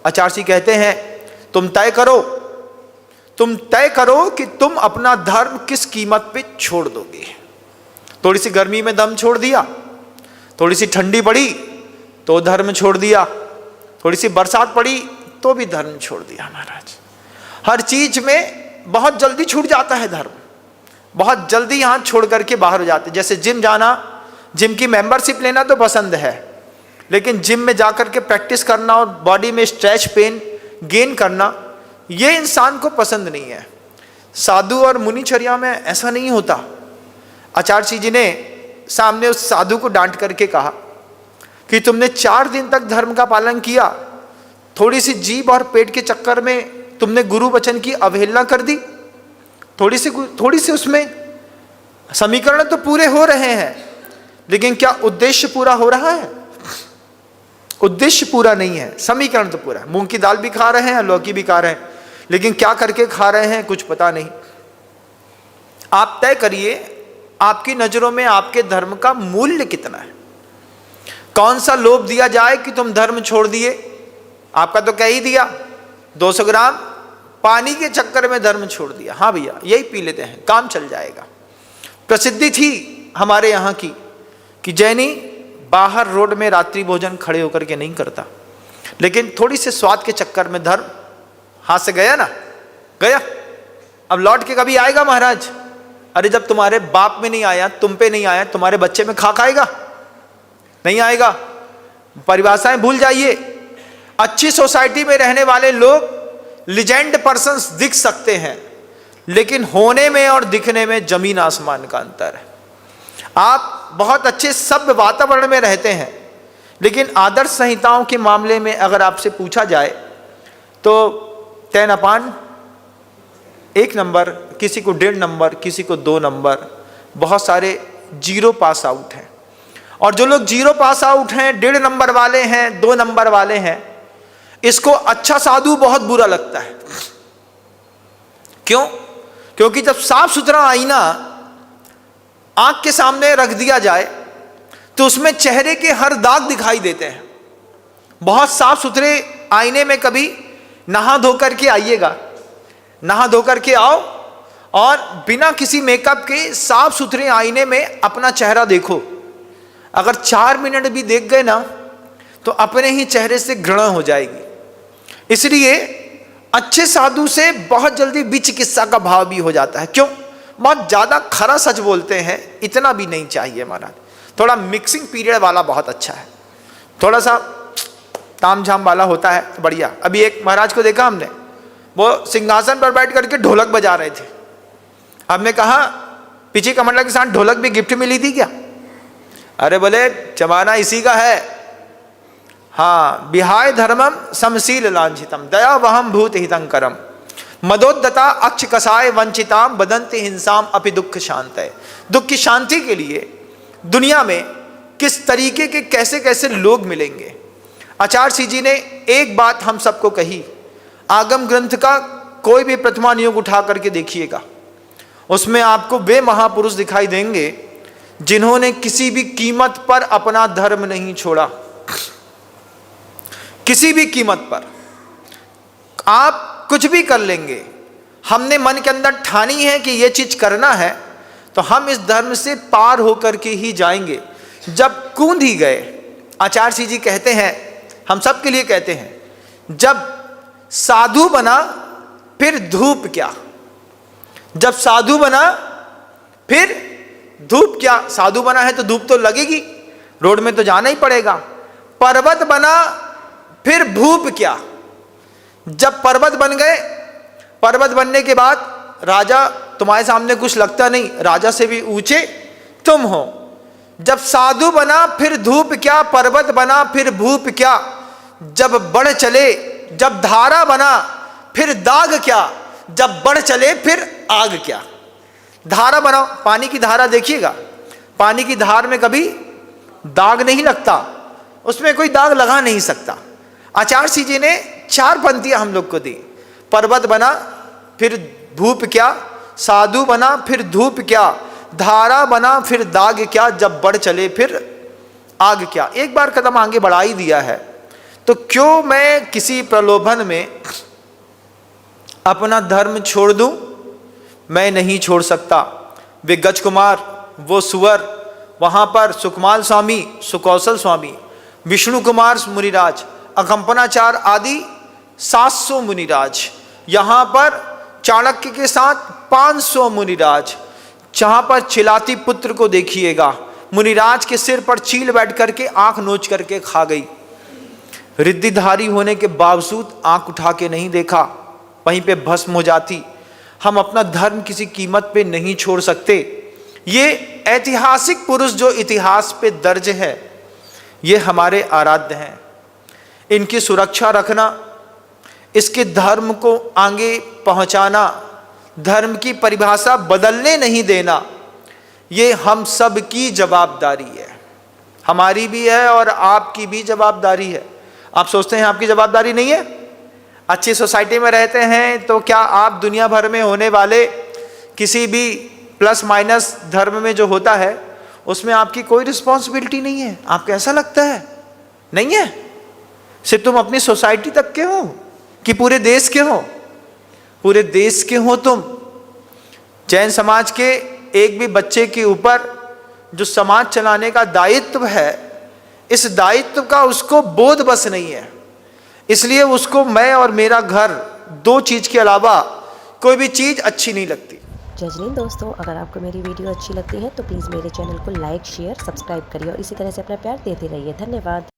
आचार्य जी कहते हैं तुम तय करो कि तुम अपना धर्म किस कीमत पे छोड़ दोगे। थोड़ी सी गर्मी में दम छोड़ दिया, थोड़ी सी ठंडी पड़ी तो धर्म छोड़ दिया, थोड़ी सी बरसात पड़ी तो भी धर्म छोड़ दिया महाराज। हर चीज में बहुत जल्दी छूट जाता है धर्म, बहुत जल्दी यहाँ छोड़ करके बाहर हो जाते। जैसे जिम जाना, जिम की मेंबरशिप लेना तो पसंद है, लेकिन जिम में जाकर के प्रैक्टिस करना और बॉडी में स्ट्रेच पेन गेन करना, ये इंसान को पसंद नहीं है। साधु और मुनिचर्या में ऐसा नहीं होता। आचार्य जी ने सामने उस साधु को डांट करके कहा कि तुमने 4 दिन तक धर्म का पालन किया, थोड़ी सी जीभ और पेट के चक्कर में तुमने गुरु वचन की अवहेलना कर दी। थोड़ी सी उसमें समीकरण तो पूरे हो रहे हैं, लेकिन क्या उद्देश्य पूरा हो रहा है? उद्देश्य पूरा नहीं है, समीकरण तो पूरा है। मूंग की दाल भी खा रहे हैं, लौकी भी खा रहे हैं, लेकिन क्या करके खा रहे हैं कुछ पता नहीं। आप तय करिए आपकी नजरों में आपके धर्म का मूल्य कितना है। कौन सा लोभ दिया जाए कि तुम धर्म छोड़ दिए? आपका तो कह ही दिया, 200 ग्राम पानी के चक्कर में धर्म छोड़ दिया। हाँ भैया यही पी लेते हैं, काम चल जाएगा। प्रसिद्धि थी हमारे यहाँ की कि जैनी बाहर रोड में रात्रि भोजन खड़े होकर के नहीं करता, लेकिन थोड़ी से स्वाद के चक्कर में धर्म हाथ से गया ना, गया, अब लौट के कभी आएगा महाराज? अरे जब तुम्हारे बाप में नहीं आया, तुम पे नहीं आया, तुम्हारे बच्चे में खाक आएगा? नहीं आएगा। परिभाषाएं भूल जाइए। अच्छी सोसाइटी में रहने वाले लोग लीजेंड पर्सन्स दिख सकते हैं, लेकिन होने में और दिखने में जमीन आसमान का अंतर है। आप बहुत अच्छे सभ्य वातावरण में रहते हैं, लेकिन आदर्श संहिताओं के मामले में अगर आपसे पूछा जाए तो 10 अपान 1 नंबर, किसी को 1.5 नंबर, किसी को 2 नंबर, बहुत सारे 0 पास आउट हैं। और जो लोग 0 पास आउट हैं, 1.5 नंबर वाले हैं, 2 नंबर वाले हैं, इसको अच्छा साधु बहुत बुरा लगता है। क्यों? क्योंकि जब साफ सुथरा आईना आंख के सामने रख दिया जाए तो उसमें चेहरे के हर दाग दिखाई देते हैं। बहुत साफ सुथरे आईने में कभी नहा धोकर के आइएगा, नहा धोकर के आओ और बिना किसी मेकअप के साफ सुथरे आईने में अपना चेहरा देखो। अगर 4 मिनट भी देख गए ना तो अपने ही चेहरे से घृणा हो जाएगी। इसलिए अच्छे साधु से बहुत जल्दी विचिकित्सा का भाव भी हो जाता है। क्यों? बहुत ज्यादा खरा सच बोलते हैं, इतना भी नहीं चाहिए महाराज। थोड़ा मिक्सिंग पीरियड वाला बहुत अच्छा है, थोड़ा सा ताम झाम वाला होता है तो बढ़िया। अभी एक महाराज को देखा हमने, वो सिंहासन पर बैठ करके ढोलक बजा रहे थे। हमने कहा पीछे कमंडल के साथ ढोलक भी गिफ्ट मिली थी क्या? अरे बोले जमाना इसी का है। हाँ, विहाय धर्मम समशील लांछितम दया वहम भूत हितंकरम मदोद्दता अक्ष कसाय वंचिताम बदंती हिंसाम अपि दुख शांतय। दुख की शांति के लिए दुनिया में किस तरीके के कैसे कैसे लोग मिलेंगे। आचार्य जी ने एक बात हम सबको कही, आगम ग्रंथ का कोई भी प्रथमा युग उठा करके देखिएगा, उसमें आपको वे महापुरुष दिखाई देंगे जिन्होंने किसी भी कीमत पर अपना धर्म नहीं छोड़ा। किसी भी कीमत पर आप कुछ भी कर लेंगे, हमने मन के अंदर ठानी है कि ये चीज करना है तो हम इस धर्म से पार होकर के ही जाएंगे। जब कूद ही गए, आचार्य जी कहते हैं, हम सब के लिए कहते हैं, जब साधु बना फिर धूप क्या? जब साधु बना फिर धूप क्या? साधु बना है तो धूप तो लगेगी, रोड में तो जाना ही पड़ेगा। पर्वत बना फिर भूप क्या? जब पर्वत बन गए, पर्वत बनने के बाद राजा तुम्हारे सामने कुछ लगता नहीं, राजा से भी ऊंचे तुम हो। जब साधु बना फिर धूप क्या? पर्वत बना फिर भूप क्या? जब बढ़ चले, जब धारा बना फिर दाग क्या? जब बढ़ चले फिर आग क्या? धारा बनाओ, पानी की धारा देखिएगा, पानी की धार में कभी दाग नहीं लगता, उसमें कोई दाग लगा नहीं सकता। आचार्य जी ने 4 पंक्तियां हम लोग को दी। पर्वत बना फिर भूप क्या? साधु बना फिर धूप क्या? धारा बना फिर दाग क्या? जब बढ़ चले फिर आग क्या? एक बार कदम आगे बढ़ा ही दिया है तो क्यों मैं किसी प्रलोभन में अपना धर्म छोड़ दूं? मैं नहीं छोड़ सकता। वे गजकुमार, वो सुअर, वहां पर सुकमाल स्वामी, सुकौशल स्वामी, विष्णु कुमार मुनिराज, अकंपनाचार आदि 700 मुनिराज, यहाँ पर चाणक्य के साथ 500 मुनिराज, जहाँ पर चिलाती पुत्र को देखिएगा, मुनिराज के सिर पर चील बैठ करके आंख नोच करके खा गई। रिद्धिधारी होने के बावजूद आंख उठा के नहीं देखा, वहीं पे भस्म हो जाती। हम अपना धर्म किसी कीमत पे नहीं छोड़ सकते। ये ऐतिहासिक पुरुष जो इतिहास पे दर्ज है, ये हमारे आराध्य हैं। इनकी सुरक्षा रखना, इसके धर्म को आगे पहुंचाना, धर्म की परिभाषा बदलने नहीं देना, ये हम सब की जवाबदारी है। हमारी भी है और आपकी भी जवाबदारी है। आप सोचते हैं आपकी जवाबदारी नहीं है? अच्छी सोसाइटी में रहते हैं तो क्या आप दुनिया भर में होने वाले किसी भी प्लस माइनस धर्म में जो होता है उसमें आपकी कोई रिस्पॉन्सिबिलिटी नहीं है? आपको ऐसा लगता है? नहीं है। सिर्फ तुम अपनी सोसाइटी तक के हो कि पूरे देश के हो? पूरे देश के हो तुम। जैन समाज के एक भी बच्चे के ऊपर जो समाज चलाने का दायित्व है, इस दायित्व का उसको बोध बस नहीं है। इसलिए उसको मैं और मेरा घर, दो चीज के अलावा कोई भी चीज अच्छी नहीं लगती। जय हिंद दोस्तों, अगर आपको मेरी वीडियो अच्छी लगती है तो प्लीज़ मेरे चैनल को लाइक, शेयर, सब्सक्राइब करिए और इसी तरह से अपना प्यार देते रहिए। धन्यवाद।